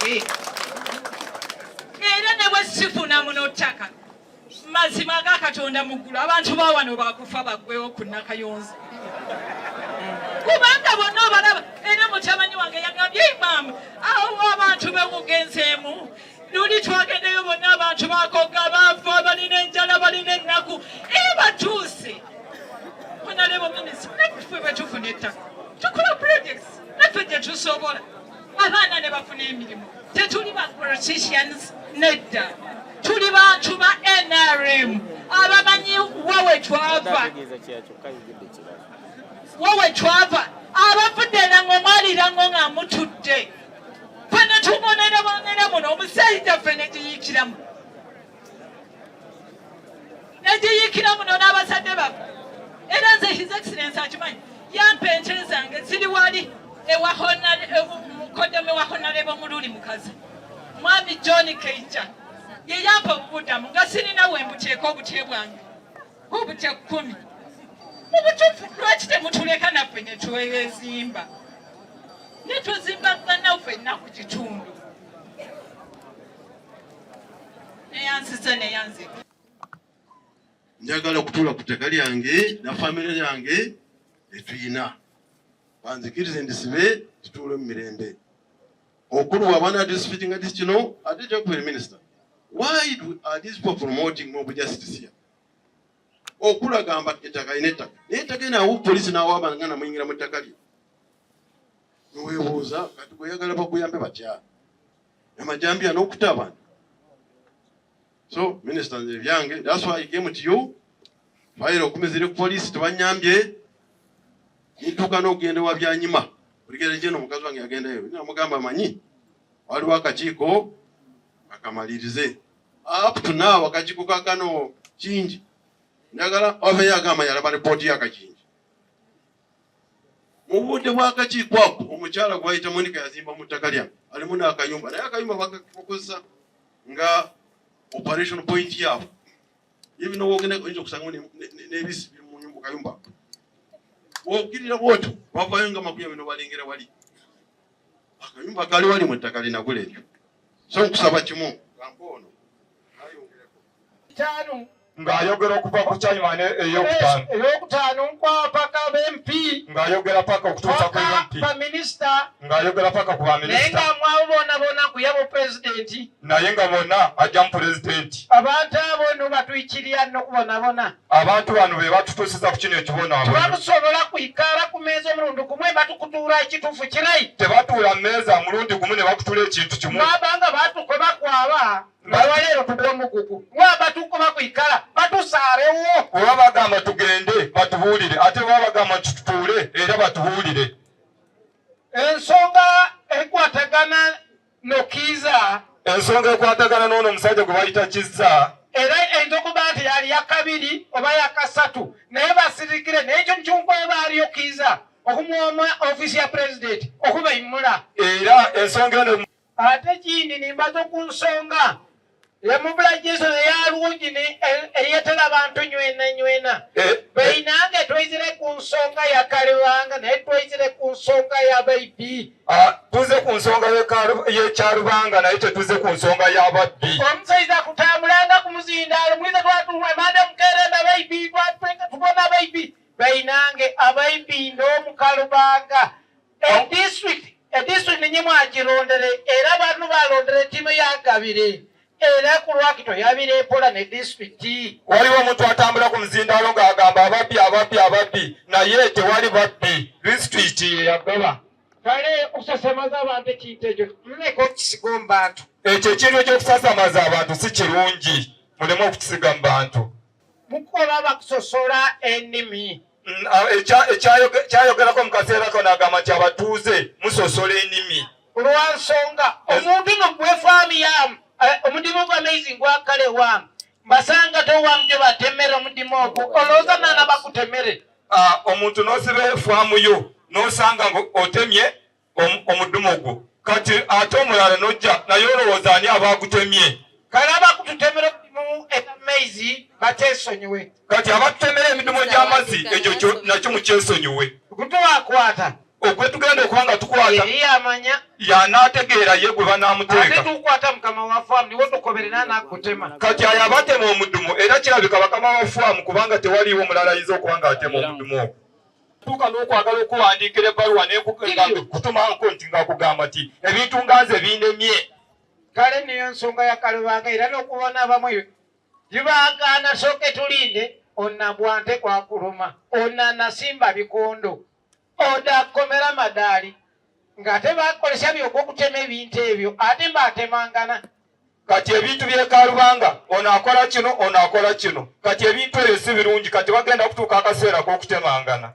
yange era ne bwe sifuna muno ttaka mazima ga Katonda muggulu abantu ba wano bakufa baggwewo ku Nakayonza kubanga bonna obalaba era mutamanyi wange yagambye maama awo abantu bemugenzeemu luli twagendeyo bonna abantu bakoga baava balina enjala balina ennaku batuuse Honorable Minister naffe bwe tufuna ettaka tukola projects naffe gye tusobola abaana ne bafuna emirimu tetuli ba politicians nedda tuli bantu ba NRM abamanyi wowe twava abafudde nango mwalirango nga mutudde fene tumonera bongera muno omusajja fene giyikiramu n'abazadde baffe era nze His Excellency akimanyi yampa ente zange ziri wali mukodome wa Honorable Mululi mukazi mwami John Kiiza ye yampa obuddamu nga sirina we mbuteeka obutye bwange obutye 10 mubutuufu lwaki temutuleka naffe ne twezimba ne tuzimba gannaffe ennaku kitundu neyansiza neyanzika njagala okutuula ku ttaka lyange na famire yange etuyina banzikirize ndisibe tutuule mu mirembe okulu wabana district nga kino ate kyakubiri minister why are these people promoting mob justice here okulu agamba ettaka inetta nettaka naawo poliisi naawo abangana muyingira mu ttaka lye niweebuuza kati bweyagala bakuyambe batya amajambiya n'okutta abantu. So minister byange that's why I came to you fire okumezire ku poliisi tebanyambye nituuka n'okugenda wa byanyima buligere jeno omukazi wange yagendayo namugamba manyi waliwo akakiiko akamalirize up to now akakiiko kakano kingi njagala obeyo agamba yalaba ripooti y'akakingi mu budde bw'akakiiko ako omukyala gwayita Monica yazimba mu ttaka lyange alimu n'akayumba naye akayumba bakakozesa nga operation point yaabwe even though ogenda oyinza okusanga n'ebisi biri mu nyumba kayumba wokirira bwotyo bavayo nga makumi abiri balengera wali akayumba kali wali mu ttaka linagula eryo so nkusaba kimu gampono ayongereko ng'ayogera okuva ku kyanyumane eyokutaano nkwapaka b'MP ng'ayogera paka okutuusa ku MP minisita ng'ayogera paka ku baminisita naye nga mwabo boona kuyaba pulezidenti naye nga bonna ajja mu pulezidenti abantu abo no batuyikirira n'okubonabona abantu bano be batutuusiza ku kino ekibonaabona tebatusobola kwikala ku meeza omulundi gumu batukutuula ekituufu kirayi tebatuula mmeeza mulundi gumu ne bakutuula ekintu kimu babanga batuko bakwaba balwaleero tugwe mugugu waba tukoba kwikala batusaarewo oba bagamba tugende batubuulire ate baba bagamba tutuule era batubuulire ensonga ekwatagana n'Kiiza n'ono omusajja gwe bayita Kiiza era eyinza okuba nti yali yakabiri oba yakasatu naye basirikire naye ekyo mukyonkoba baaliyo Kiiza okumuoma ofiisi ya pulezidenti okubayimmula era ensonga eno ate kindi nimbaza ku nsonga yamubula Jesu eyalungi eyetera abantu nywena beinange twizire ku nsonga ya Kyarubanga naye twizire ku nsonga ya babbi tuze ku nsonga ye Kyarubanga naye tetuze ku nsonga ya babbi omusaiza kutambulanga ku muzindaalo mwiza twatuemande mukerenda babbi twatwenga tubona babbi beinange ababbi n'omu Kyarubanga edistrict ninye mwagirondere era abantu balondere ttiimu yagabire era ku lwakito yabire epola ne disitulikiti waliwo omuntu atambula ku muzindaalo ng'agamba ababbi naye tewali babbi disitulikiti yeyagaba kale okusasamaza abantu ekintu ekyo muleko okukisiga mu bantu ekyo ekintu ekyokusasamaza abantu si kirungi muleme okukisiga mu bantu mukola bakusosola ennimi ekyayogerako mu kaseera kano agamba nti abatuze musosola ennimi olwansonga omuntu nogwefaamu yamu omudimu gwa amazing gwakale wamu mbasanga towamu gye batemere omudimu ogwo olowooza naana bakutemere omuntu n'osiba efaamu yo n'osanga otemye omudumu gwo kati ate omulala n'ojja naye olowooza ani aba agutemye kale abakututemera omudimu amazing bakyesonyiwe kati abatutemera emidumu gy'amazzi ekyo nakyo mukyesonyiwe kutuwakwata ogwe tugenda okubanga tukwata yamanya yanaategeera ye gwe banaamuteeka ate tukwata mukama wa faamu niwo tukoberera n'akutema kati ayo abatema omuddumu era kirabika bakama wa faamu kubanga tewaliiwo mulala ayinza okuba nga atema omuddumu ogwo tuuka n'okwagala okuwandiikira ebbaluwa kutumanko nti ngaakugamba ti ebintu nga nze binemye kale niyo nsonga ya Kyarubanga era n'okubona abamu gibagaana sooke tulinde onnabwante kwakuluma onnanasimba bikondo odakomera madaali ng'ate bakolesa byokwo okutema ebintu ebyo ate mbaatemangana kati ebintu by'e Kyarubanga ono akola kino ono akola kino kati ebintu ebyo si birungi kati bagenda kutuuka akaseera k'okutemangana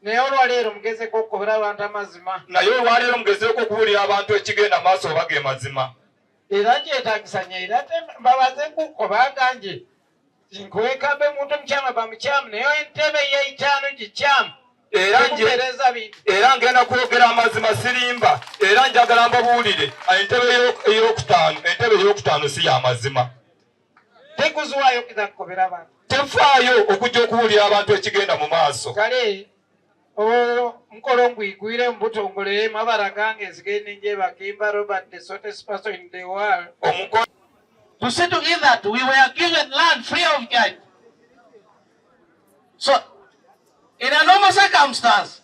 naye olwaleero mugezeko okukobera abantu amazima naye olwaleero mugezeko okubuulira abantu ekigenda maaso oba ge mazima era kyetagisanya era mbabaze kukobanga nje nkuwekabe muntu mukyama bamukyamu naye entebe y'eitaano gikyamu era ngenda kwogera amazima sirimba era njagala mbabuulire entebe ey'okutaano si y'amazima tekuzwayo kiza kukobera abantu tefaayo okujja okubuulira abantu ekigenda mu maaso kale mukolo ngwigwire mubutongole mabaragange ezigende njebakimba Robert the shortest person in the world to see to it that we were given land free of charge. So in a normal circumstance,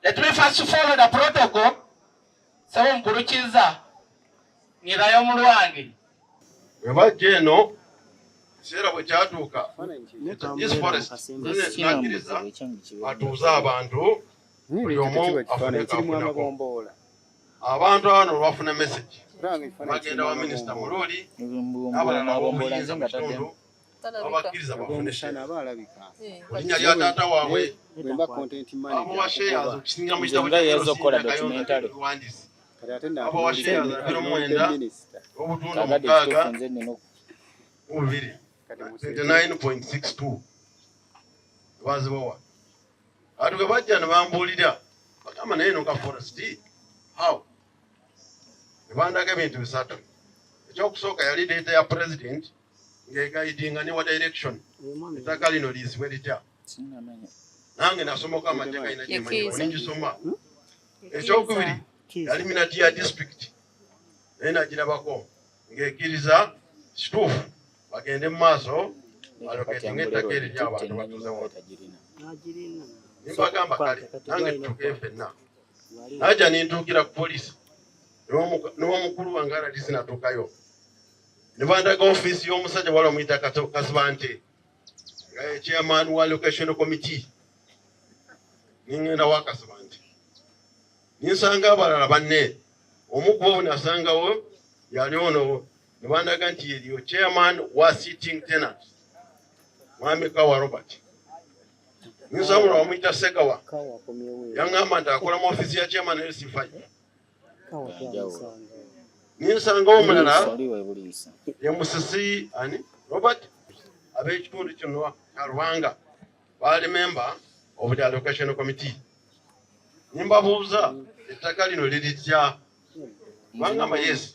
let me first follow the protocol. Sawa mpurukiza ngirayo mulwange webajja eno ekiseera bwe kyatuuka this forest nakiriza atuuze abantu buli omu afune kafunako abantu abano bafuna message bagenda wa minisita muloli n'abalala ab'obuyinza mu kitundu abakkiriza bafune linnya lya taata waabwe abowa shares okusingira mu kitabo Nakayonza luwandiisi abowa shares 29 obutundu 6 29.62 bazibawa ati bwe bajja ne bambuulira bagamba naye no ka forest how ne bandaga ebintu bisatu ekyokusooka yali leeta ya president ng'egaidinga ne wa direction ettaka lino liyisibwe litya nange nasomoka amagye galina gyemanyi ningisoma ekyokubiri yali minati ya district naye nagirabako ng'ekkiriza kituufu bagende mu maaso aloketinga ettaka eri ly'abantu batuzewo nimbagamba kale nange tutuukeyo ffenna najja nintuukira ku poliisi n'omukulu wange aradisi natuukayo ne bandaga ofiisi y'omusajja wali omuyita Kasibante nga chairman wa location committee ningenda wa Kasibante ninsanga abalala banne omukubo nasangawo yali ono ne bandaga nti eriyo chairman wa sitting tenant mwami Kawa Robert ninsanga omuyita Segawa yaŋŋamba nti akola mu ofiisi ya chairman LC5 ninsanga omulala ye Musisi Robert ab'ekitundu kino Kyarubanga baali member of the allocation committee nimbabuuza ettaka lino liritya bangamba yes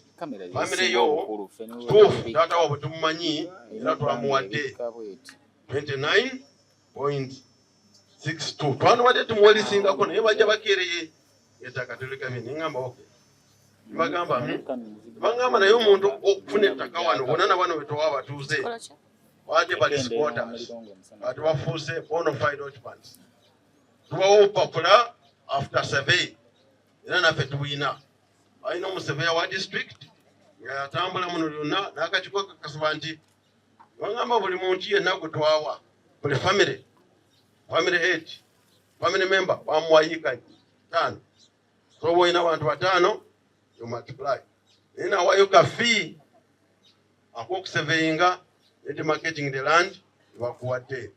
famire yo tuufu taata wabwe tumumanyi era twamuwadde 29.62 twanwadde tumuwalisingako naye bajja bakereye ettaka tulikabye niŋŋamba okay bagamba naye omuntu okufuna ettaka wano bonna na bano betowa abatuuze wate bali squatters ati bafuuse bona fide occupants tubawo obupapula after survey era naffe tubuyina balina omuseveya wa district nga yatambula muno lyonna n'akakiiko kakasiba nti bagamba buli muntu yenna gwe twawa buli family head family member bamuwayiika 5 so bwolina abantu 5 you multiply naye nawayo ka fee ak'okusurveyinga ne demarcating the land bakuwadde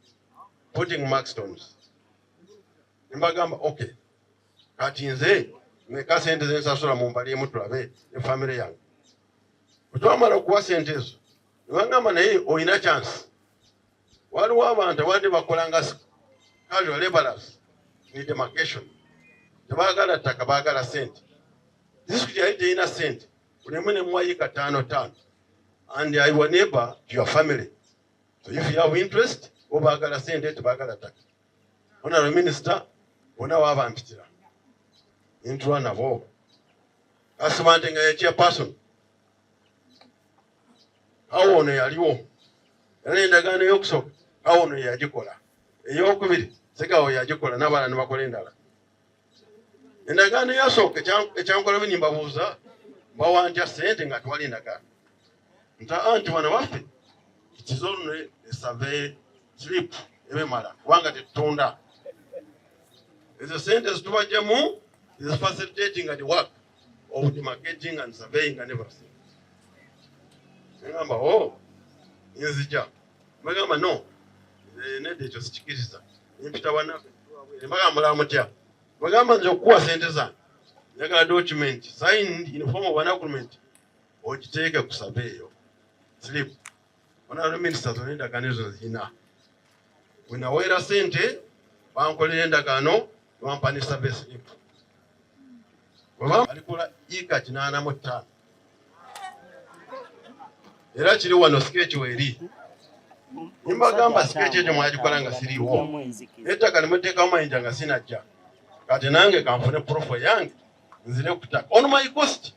putting markstones nimbagamba okay kati nze meka sente zensasula mu mbali emu tulabe ne family yange bwetwamala okuwa sente ezo nibagamba naye olina chance waliwo abantu abandi bakolanga casual laborers ni demarcation tebaagala ttaka baagala sente disitulikiti yali terina sente bulemu ne muwayiika 5 and your neighbor to your family so if you have interest obaagala sente tebaagala ttaka Honorable Minister, wona wabampitira. Intwa nabo. Asibante nga chairperson. Awo ono yaliwo. Yali endagaano y'okusooka. Awo ono yagikola. Ey'okubiri, Ssegawo yagikola n'abalala ne bakola endala. Endagaano yasooka ekyankola bini mbabuuza bawanja ssente nga tewali endagaano. Anti bano baffe it is only a survey slip ebemala kubanga tetutunda. Ezo ssente zitubajjamu is facilitating the work of the marketing and surveying and everything. Ngamba nzija. Bagamba no. Nedde ekyo sikikiriza. Mpita bannaffe. Bagamba mulaba mutya. Bagamba nze okuwa ssente zange. Njagala document signed in form of an agreement. Ogiteeke ku survey eyo. Slip. Honorable Minister zonna endagaano ezo zirina. Bwe naweera ssente bankolera endagaano bampa ne survey slip. Alikola ika 85. Era kiri wano sketch weeri. Nimbagamba sketch ekyo mwagikola nga siriiwo. Ettaka limuteekamu Mayanja nga sinajja. Kati nange kanfune profile yange nzire ku ttaka. On my cost.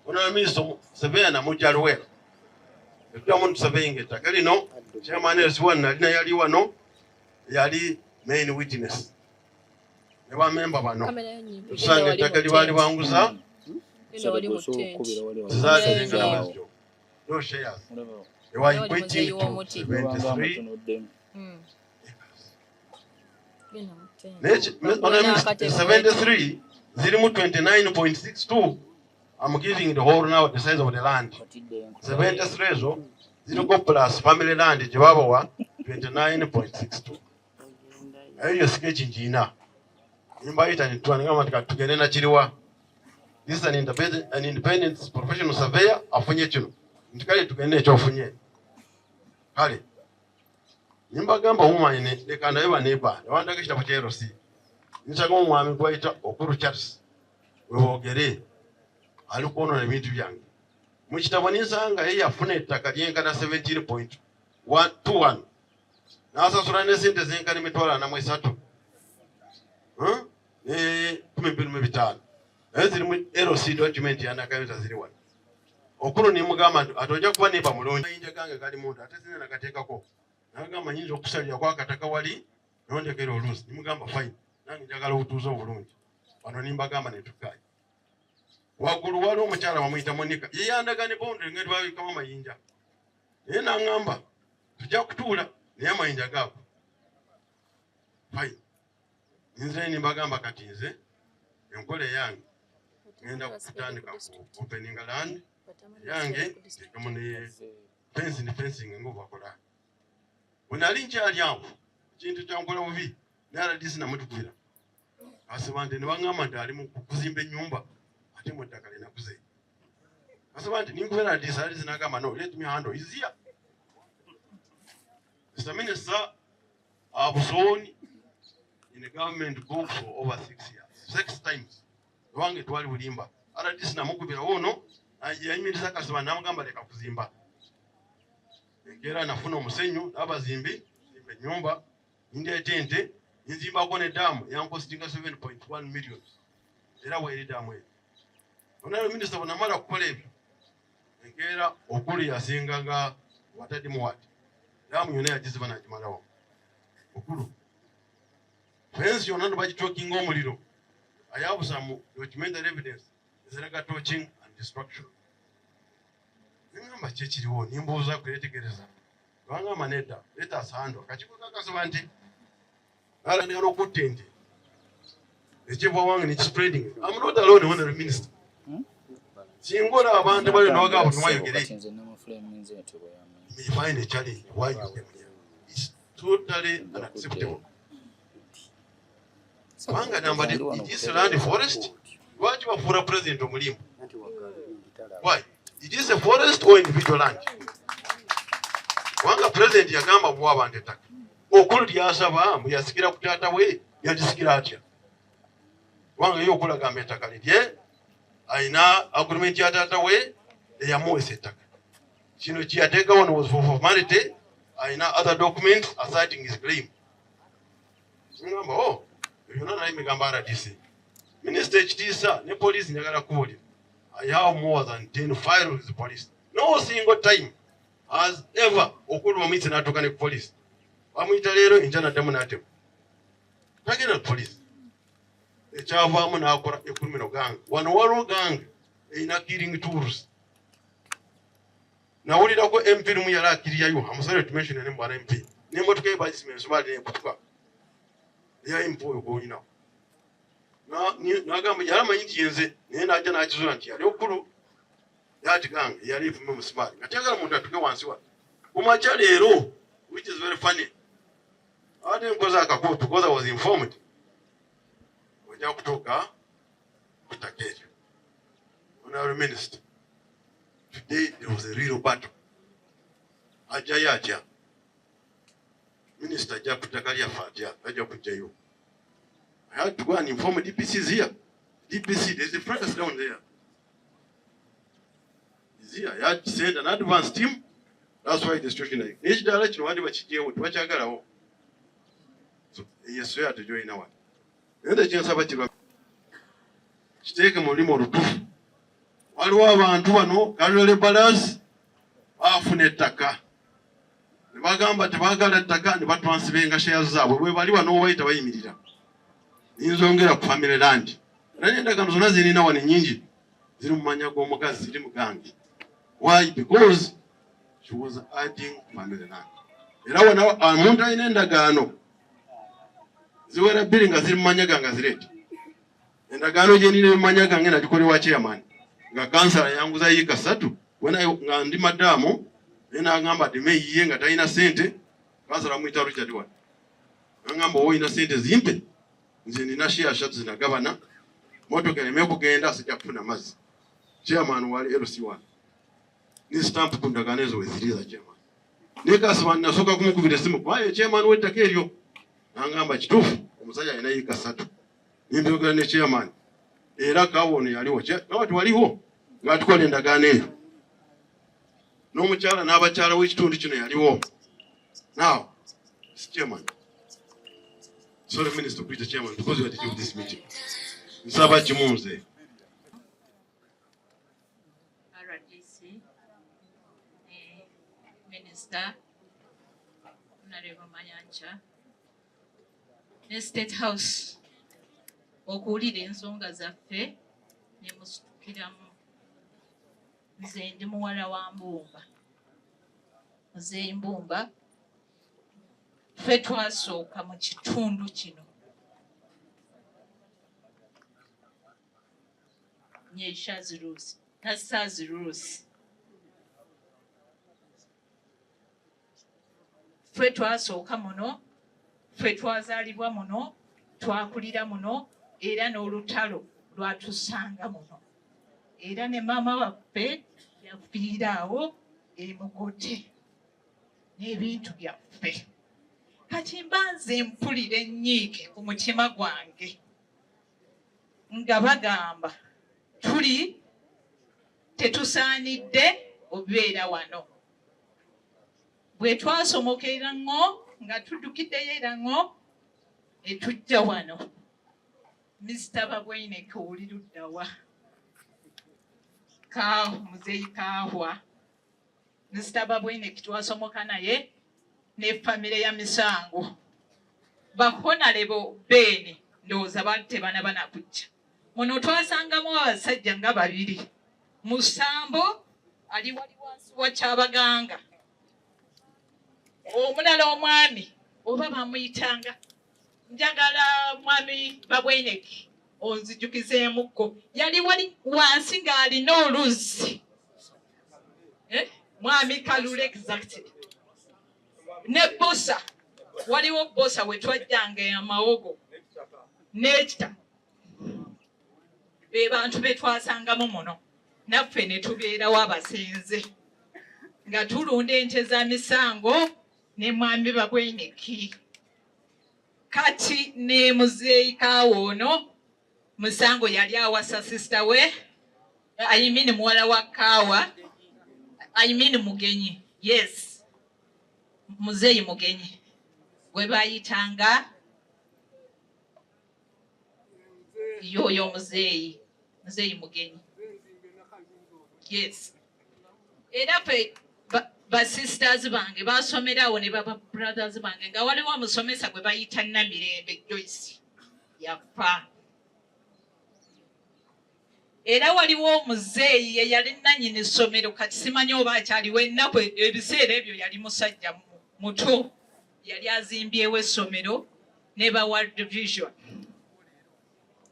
Honorable Minister Museveni namujja Luwero. Ekutya muntu surveying ettaka lino. Chairman Elsiwan nalina yali wano. Yali main witness. Ne bamemba bano. Tusanga ettaka libaali banguza. No shares. They were equating to 73 acres. 73, 29.62. I'm giving the whole now the size of the land. 73 so 0 plus family land Jibawa 29.62. Ayo sketch njina. Imbaita ni tuaningama tukagenda na chiriwa. This is an independent professional surveyor afunye kino. Ntikale tugende ekyo ofunye. Kale. Nimbagamba umanyine lekanda eba neba. Wandaka kitabo kya RC. Nchaka omwami kwayita Okuru Charles. Webogere. Alikono ebintu byange. Mu kitabo ninsanga ye yafuna ettaka lyenkana 17.121. N'asasula ne ssente zenkana emitwalo 43. 12,500. Eziri mu LC document ya Nakayonza ziri wano. Okulu ni mugamba atojja kuba neba mulonji. Ayinja gange kali muntu ate sinna nakateekako. Nagamba nyinza okusalira kwa kataka wali nondekera oluusi. Ni mugamba fine. Nange njagala obutuuze obulungi. Wano nimbagamba ne tukkaanya. Waggulu wali omukyala bamuyita Monica. Ye yandagane boundary ngeri babikamu amayinja. Naye n'aŋŋamba tujja kutuula naye amayinja gaako. Fine. Nze nimbagamba kati nze enkola yange ngenda kutandika ku opening land yange kama ne fencing ngobakola. Wenali nkyali awo kintu kyankola bubi nala disi namutukira. Asibante ne bangamba nti ali mu kuzimba ennyumba ate mu ttaka linakuze. Asibante ninkubera disi ali zinagamba no let me handle is here. Mr. Minister, I've shown in the government book for over 6 years. 6 times. Wange twali bulimba. Ala disi namukubira wono ayimiriza Kasibante namugamba leka kuzimba. Engera nafuna omusenyu n'abazimbi zimba ennyumba ndeeta ente nzimbako ne daamu yankostinga 7.1 million. Era weeri daamu eyo. Honorable Minister bw'onamala kukola ebyo engera Okulu yasinganga watadde muwati. Daamu yonna yagiziba n'agimalawo. Okulu fensi yonna bagitookinga omuliro. I have some documentary evidence eziraga torching and destruction. Ningamba kyekiriwo nimbuuza kwetegereza. Bangamba nedda let us handle. Kakiko kakasaba nti ala ne okutta ente. Ekiva wange ne spreading. I'm not alone, Honorable Minister. Singola abantu bali n'abagabo tumayogere. We find a challenge why you came here. It's totally unacceptable. Wanga namba it is land forest. Why you are for a president of Mulimu? Why? It is a forest or individual land? Wanga president yagamba bwa abantu ettaka. Okulu lyasaba muyasikira ku taata we yalisikira atya. Wanga yo okula gamba ettaka lye ayina agreement ya taata we eyamuwesa ettaka. Kino kiyateeka wano was for formality. Ayina other documents asserting his claim. ngamba oh yona naye migamba RDC Minister Ekitiisa ne police njagala kuwulira. I have more than 10 files with the police. No single time has ever okulwa omuyizi n'atuuka ne ku police. Bamuyita leero enja n'addamu n'atema. Tagenda ku police. Ekyavaamu n'akola ekulumino gange. Wano waliwo gange erina killing tools. Nawulirako MP lumu yali akiriyayo. Amusabye tumention ne mbwana MP. N'emmotoka ye bagisimira ensobaali n'ekutuka. Eya MP oyo gw'olinawo. N'agamba yali amanyi nti yenze naye n'ajja n'akizula nti yali okulu yati gange yali evume omusibaali nga tyagala muntu atuke wansi wa kumakya leero which is very funny. Ate nkoze akakuutu because I was informed ojja kutuuka ku ttaka eryo. Honorable Minister, today there was a real battle. Ajjayo atya Minister ajja ku ttaka lyaffe atya ajja kujjayo. I had to go and inform DPCs here. DPC, there's a fracas down there. He's here. I had to send an advance team. That's why the situation is. Each direction, what about you? What you got? So, yes, we have to join now. And the chance about you. Take a molimo to proof. Waliwo abantu bano kalole balance afune ttaka. Ne bagamba tebagala ttaka ne batwansibenga shares zaabwe bwe bali bano bayita bayimirira. Nzongera ku family land. Endagaano zonna zirina wano nnyingi ziri mu manya g'omukazi ziri mugange. Why? Because she was adding family land. Era wano omuntu alina endagaano ziwera bbiri nga ziri mu manya gange zireeta. Endagaano gye nina mu manya gange nagikolewa chairman nga kansala yanguza yiika 3 nga ndi madaamu naye n'agamba ddeme yiye nga talina ssente. Kansala amuyita Richard wano n'agamba oyina ssente zimpe nze nina share 3 zinagabana motoka ereme kugenda sijja kufuna mazzi. Chairman wali LC1 ni stamp ku ndagaano ezo weziriza chairman. Ne kasaba nasooka kumukubira essimu kwaye chairman w'ettaka eryo n'agamba kituufu omusajja alina yiika 3. Nimbyogera ne chairman era kawono yaliwo kawati waliwo nga tukola endagaano eyo n'omukyala n'abakyala w'ekitundu kino yaliwo. Now chairman, sorry Minister, Peter Chairman, because you are the chief of this meeting. Nsaba kimunze. RDC, Minister, Honorable Mayanja, ne State House, okuwulira ensonga zaffe ne musitukiramu. Nze ndi muwala wa Mbumba. Nze Mbumba. Ffe twasooka mu kitundu kino. Nyeshazi Rusi, Nasazi Rusi. Ffe twasooka muno, ffe twazaalibwa muno, twakulira muno, era n'olutalo lwatusanga muno. Era ne maama waffe yafiira awo emugote n'ebintu byaffe. Kati mbanze mpulira ennyiike ku mutima gwange nga bagamba tuli tetusaanidde obeera wano. Bwe twasomokera ŋŋo nga tuddukiddeyo era ŋŋo ne tujja wano. Minisita Babweineke oli ludda wa? Muzeeyi Kaahwa. Minisita Babweineke twasomoka naye ne famire ya Misango. Bakonalebo Beni ndowooza batte bana banakujja. Muno twasangamu abasajja nga 2. Musambo ali wali wansi wa Kyabaganga. Omulala omwami oba bamuyitanga. Njagala mwami Babweineke onzijukizeemukko. Yali wali wansi ng'alina oluzzi. Mwami Kalule exactly. Ne bosa waliwo bosa we twajjanga amawogo n'ekita be bantu be twasangamu muno naffe ne tubeerawo abasenze nga tulunda ente za Misango ne mwami Babweineke. Kati ne muzeeyi Kaahwa Musango yali awasa sister we muwala wa Kaahwa Mugenyi. Yes, muzeeyi Mugenyi gwe bayitanga yoyo muzeeyi mugenyi. Yes. Era fe ba sisters bange basomerawo ne baba brothers bange nga waliwo omusomesa gwe bayita Namirembe Joyce yafa. Era waliwo omuzeeyi eyali nannyini ssomero kati simanyi oba akyaliwo ennaku ebiseera ebyo yali musajja muto yali azimbyewo essomero ne ba World Vision.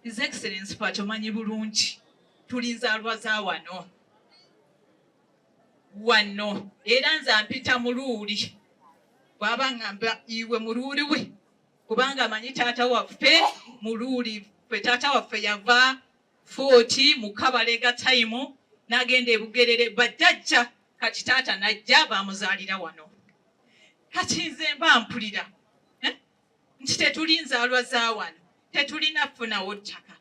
His Excellency Pat omanyi bulungi tulinzaalwa za wano era nze ampita muluuli bw'aba ngamba iwe muluuli we kubanga amanyi taata waffe muluuli ffe taata waffe yava 40 mu Kabalega time n'agenda e Bugerere bajjajja kati taata najja baamuzaalira wano. Kati nze mba mpulira nti tetulinzaalwa za wano tetulina kufunawo ttaka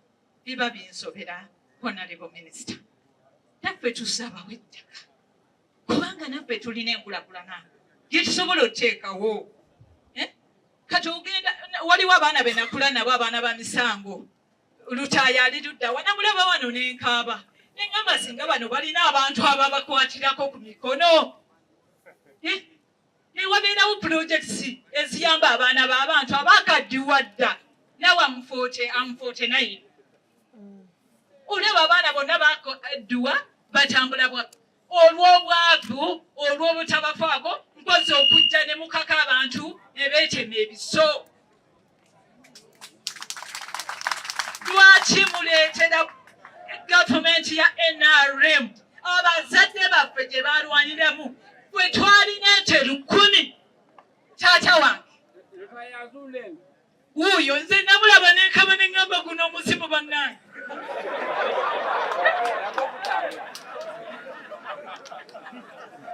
biba binsobera Honorable Minister. Naffe tusabawo ettaka kubanga naffe tulina enkulakulana gye tusobola oteekawo. Kati ogenda waliwo abaana be nakula nabo abaana ba misango lutaaya ali ludda wanamulaba wano n'enkaaba neŋŋamba singa bano balina abantu ababakwatirako ku mikono. Wabeerawo projects eziyamba abaana b'abantu abaakaddiwa dda nawe am 49 olaba abaana bonna baakaddiwa batambula bwa olw'obwavu olw'obutabafaako mpozi okujja ne mukaka abantu ne beetema ebiso. Lwaki muleetera gavumenti ya NRM abazadde baffe gye baalwaniramu bwe twalina ente 10 taata wange wuuyo nze namulaba nenkaba neŋŋamba